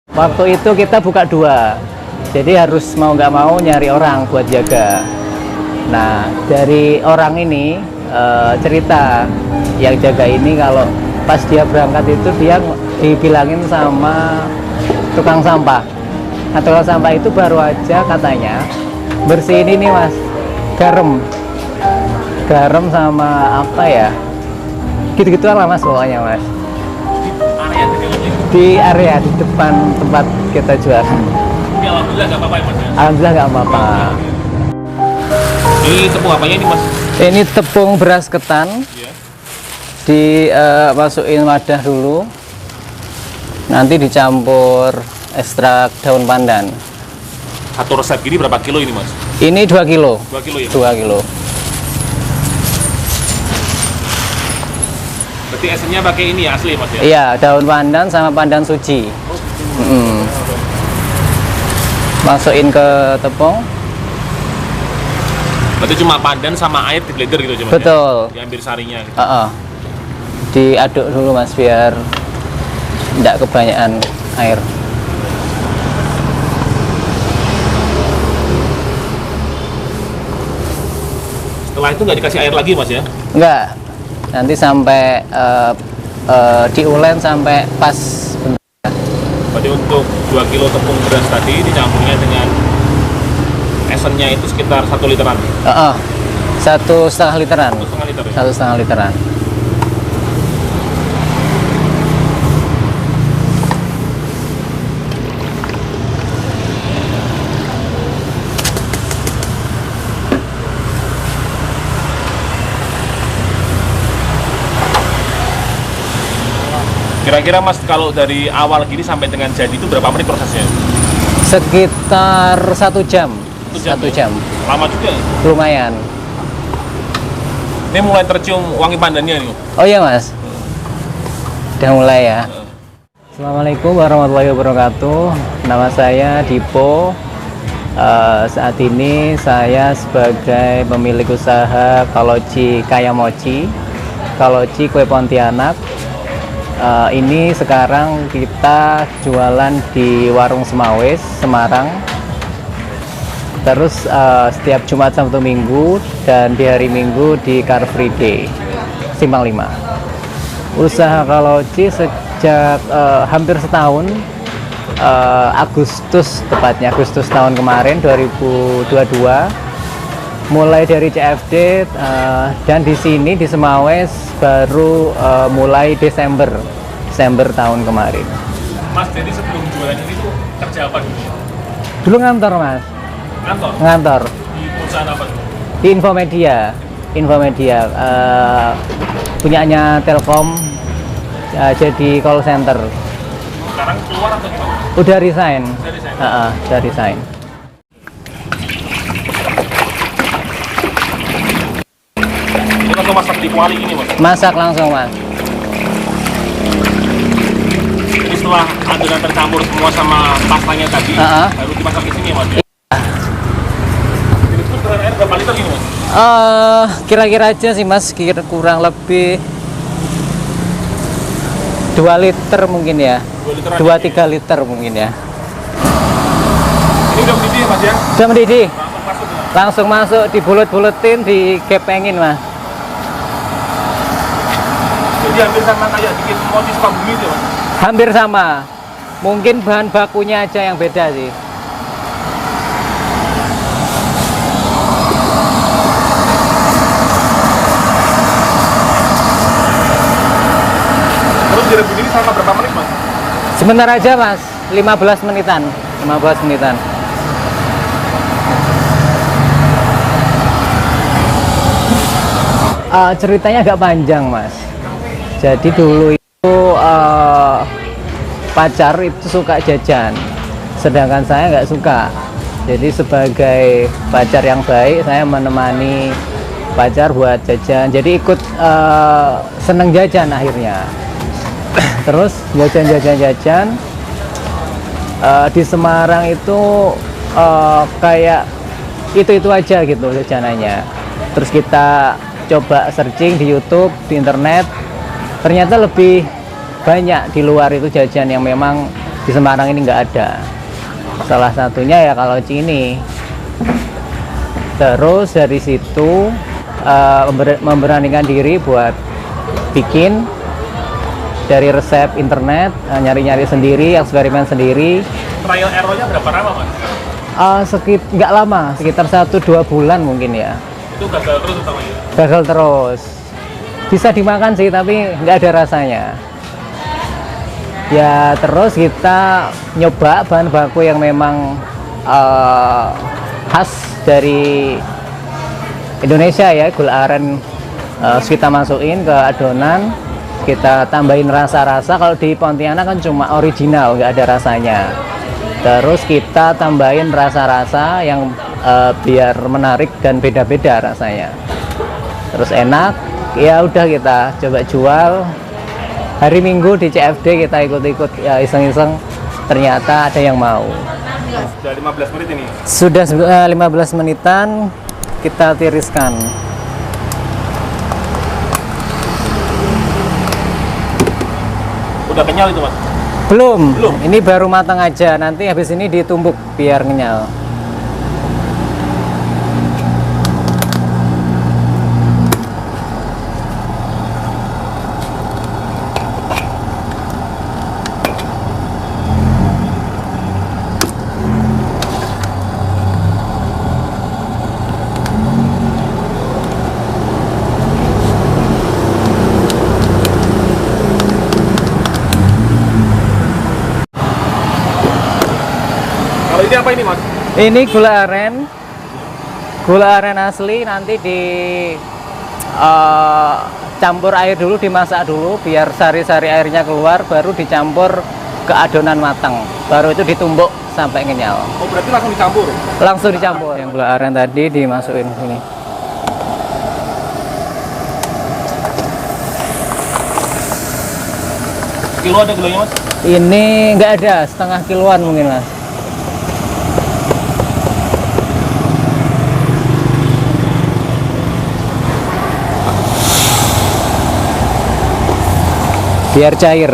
Waktu itu kita buka 2, jadi harus mau nggak mau nyari orang buat jaga. Nah, dari orang ini cerita yang jaga ini kalau pas dia berangkat itu dia dibilangin sama tukang sampah. Nah, tukang sampah itu baru aja katanya bersihin ini mas, garam sama apa ya, gitu-gituan lah mas pokoknya mas. Di area di depan tempat kita jualan. Tapi alhamdulillah nggak apa-apa ya mas ya? Alhamdulillah nggak apa-apa. Ini tepung apanya ini mas? Ini tepung beras ketan. Iya. Dimasukin wadah dulu, nanti dicampur ekstrak daun pandan. Satu resep gini berapa kilo ini mas? Ini 2 kilo. 2 kilo ya? 2 kilo. Berarti esennya pakai ini ya, asli mas ya? Iya, daun pandan sama pandan suci. Masukin ke tepung. Berarti cuma pandan sama air di blender gitu aja mas? Betul. Ya? Diambil sarinya gitu. Diaduk dulu mas biar tidak kebanyakan air. Setelah itu nggak dikasih air lagi mas ya? Enggak, nanti sampai diulen sampai pas. Berarti untuk 2 kilo tepung beras tadi dicampurnya dengan esennya itu sekitar 1 literan? 1,5 literan. 1,5 liter ya? 1,5 literan. Kira-kira mas kalau dari awal gini sampai dengan jadi itu berapa menit prosesnya? Sekitar 1 jam. 1 1 jam. Lama juga ya? Lumayan. Ini mulai tercium wangi pandannya nih. Oh iya mas, udah mulai ya. Assalamualaikum warahmatullahi wabarakatuh. Nama saya Dipo. Saat ini saya sebagai pemilik usaha Kaloci Kaya Mochi, Kaloci Kue Pontianak. Ini sekarang kita jualan di Warung Semawis, Semarang. Terus setiap Jumat Sabtu Minggu dan di hari Minggu di Car Free Day, Simpang 5. Usaha Kaloci sejak hampir setahun, Agustus tepatnya, Agustus tahun kemarin 2022. Mulai dari CFD dan di sini di Semawis baru mulai Desember tahun kemarin. Mas, jadi sebelum jualan ini tuh kerja apa dulu? Dulu ngantor mas. Kantor? Ngantor Di perusahaan apa tuh? di Infomedia, punyanya Telkom, jadi call center. Sekarang keluar atau gimana? Udah resign. Udah resign? Udah resign. Ini langsung masak di kuali ini mas? Masak langsung mas. Jadi setelah adonan tercampur semua sama pastanya tadi, baru dimasak di sini ya mas ya? Jadi itu beran air berapa liter ini mas? Kira-kira aja sih mas, kurang lebih 2 liter mungkin ya. 2-3 liter mungkin ya. Ini udah mendidih ya mas ya? Udah mendidih. Langsung masuk ya? Langsung masuk, dibulet-buletin, digepengin mas. Jadi hampir sama kayak bikin mochi Sukabumi itu ya mas? Hampir sama. Mungkin bahan bakunya aja yang beda sih. Terus direbus ini selama berapa menit mas? Sebentar aja mas, 15 menitan. 15 menitan. Ceritanya agak panjang mas. Jadi dulu itu pacar itu suka jajan, sedangkan saya nggak suka. Jadi sebagai pacar yang baik, saya menemani pacar buat jajan. Jadi ikut seneng jajan akhirnya. Terus jajan di Semarang itu kayak itu aja gitu jajanannya. Terus kita coba searching di YouTube, di internet, ternyata lebih banyak di luar itu jajan yang memang Di Semarang ini nggak ada. Salah satunya ya kalau Cini. Terus dari situ memberanikan diri buat bikin dari resep internet, nyari-nyari sendiri, eksperimen sendiri. Trial error-nya berapa lama, Mas? Nggak lama, sekitar 1-2 bulan mungkin ya. Itu gagal terus utamanya? Gagal terus. Bisa dimakan sih, tapi nggak ada rasanya. Ya terus kita nyoba bahan baku yang memang khas dari Indonesia ya, gula aren. Kita masukin ke adonan, kita tambahin rasa-rasa. Kalau di Pontianak kan cuma original, nggak ada rasanya. Terus kita tambahin rasa-rasa yang biar menarik dan beda-beda rasanya. Terus enak, ya udah kita coba jual. Hari Minggu di CFD kita ikut-ikut ya, iseng-iseng, ternyata ada yang mau. Sudah 15 menit ini? Sudah 15 menitan, kita tiriskan. Udah kenyal itu, Mas? Belum. Ini baru matang aja, nanti habis ini ditumbuk biar kenyal. Ini apa ini, Mas? Ini gula aren asli, nanti di campur air dulu, dimasak dulu biar sari-sari airnya keluar, baru dicampur ke adonan matang, baru itu ditumbuk sampai kenyal. Oh, berarti langsung dicampur? Langsung dicampur. Yang gula aren tadi dimasukin sini. Kilo ada gulanya, Mas? Ini nggak ada, setengah kiloan mungkin, Mas. Biar cair.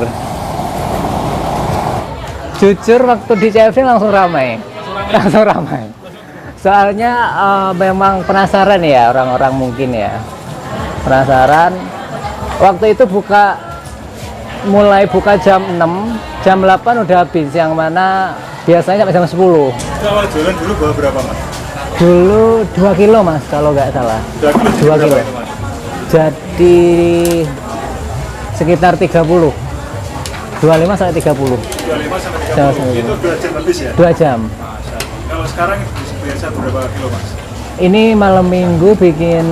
Jujur waktu di CFD langsung ramai. Soalnya memang penasaran ya orang-orang, mungkin ya penasaran. Waktu itu mulai buka jam 6, jam 8 udah habis, yang mana biasanya sampai jam 10. Kalau jualan dulu bawa berapa, Mas? Dulu 2 kilo, Mas, kalau nggak salah. 2 kilo. Jadi sekitar 30. 25 sampai 30. 25 sampai 30. Itu 2 jam habis ya? 2 jam. Kalau sekarang biasa berapa kilo, Mas? Ini malam minggu bikin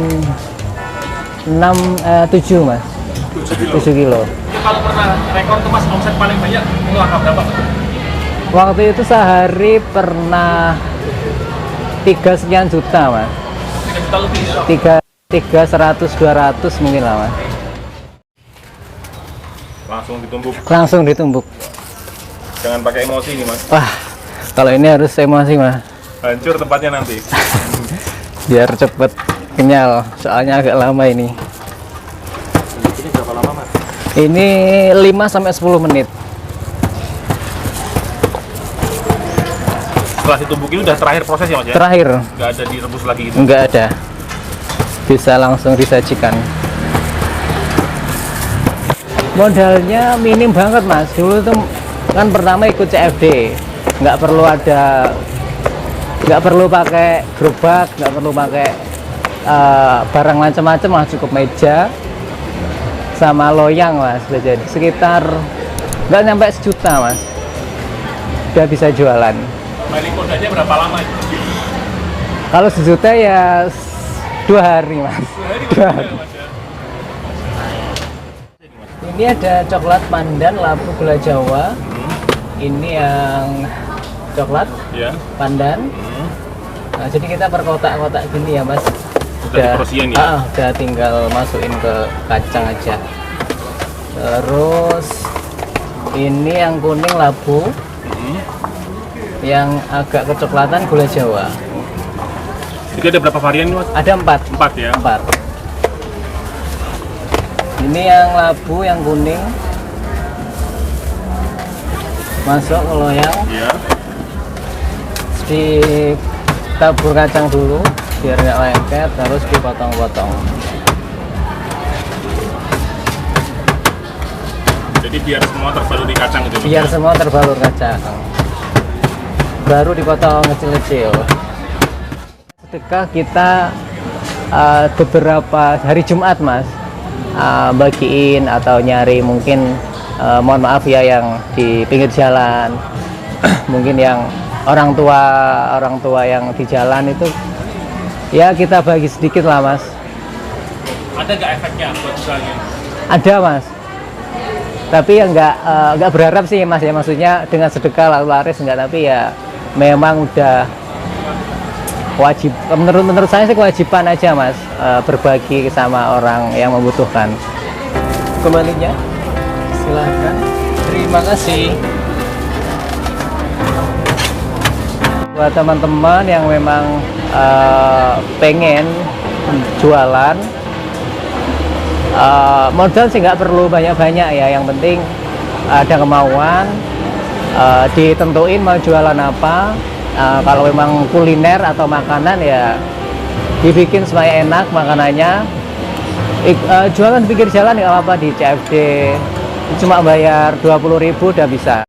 7, Mas. 7 kilo. 7 kilo. Kalau pernah rekor tuh, Mas, omset paling banyak itu angka berapa, Mas? Waktu itu sehari pernah 3 sekian juta, Mas. 3 juta lebih ya? 100-200 mungkin lah, Mas. Langsung ditumbuk. Jangan pakai emosi nih, Mas. Wah, kalau ini harus emosi, Mas. Hancur tempatnya nanti. Biar cepet kenyal, soalnya agak lama ini. Ini berapa lama, Mas? Ini 5-10 menit. Setelah ditumbukin udah terakhir proses ya, Mas ya? Terakhir. Nggak ada direbus lagi gitu? Nggak ada. Bisa langsung disajikan. Modalnya minim banget, Mas. Dulu tuh kan pertama ikut CFD, nggak perlu pakai gerobak, nggak perlu pakai barang macam-macam, lah cukup meja sama loyang, Mas. Jadi sekitar nggak nyampe 1 juta, Mas, udah bisa jualan. Balik modalnya berapa lama? Kalau 1 juta ya 2 hari, Mas. 2 hari. Ini ada coklat pandan labu gula Jawa. Ini yang coklat pandan. Nah, jadi kita per kotak-kotak gini ya, Mas. Udah tinggal masukin ke kacang aja. Terus ini yang kuning labu, yang agak kecoklatan gula Jawa. Jadi ada berapa varian, Mas? Ada 4. 4 ya? 4. Ini yang labu, yang kuning. masuk ke loyang, Iya. ditabur kacang dulu biar nggak lengket, terus dipotong-potong. Jadi biar semua terbalur di kacang gitu. Biar semua terbalur kacang, baru dipotong kecil-kecil. Sedekah kita beberapa hari Jumat mas, bagiin atau nyari mungkin mohon maaf ya yang di pinggir jalan mungkin yang orang tua yang di jalan itu ya kita bagi sedikit lah mas. Ada nggak efeknya buat usahanya? Ada mas, tapi ya nggak berharap sih mas ya, maksudnya dengan sedekah lalu laris enggak, tapi ya memang udah wajib, menurut saya sih kewajiban aja mas, berbagi sama orang yang membutuhkan. Kembalinya silahkan, terima kasih. Buat teman-teman yang memang pengen jualan, modal sih nggak perlu banyak-banyak ya, yang penting ada kemauan, ditentuin mau jualan apa. Kalau memang kuliner atau makanan ya dibikin supaya enak makanannya. Jualan di pinggir jalan nggak apa-apa, di CFD cuma bayar 20.000 udah bisa.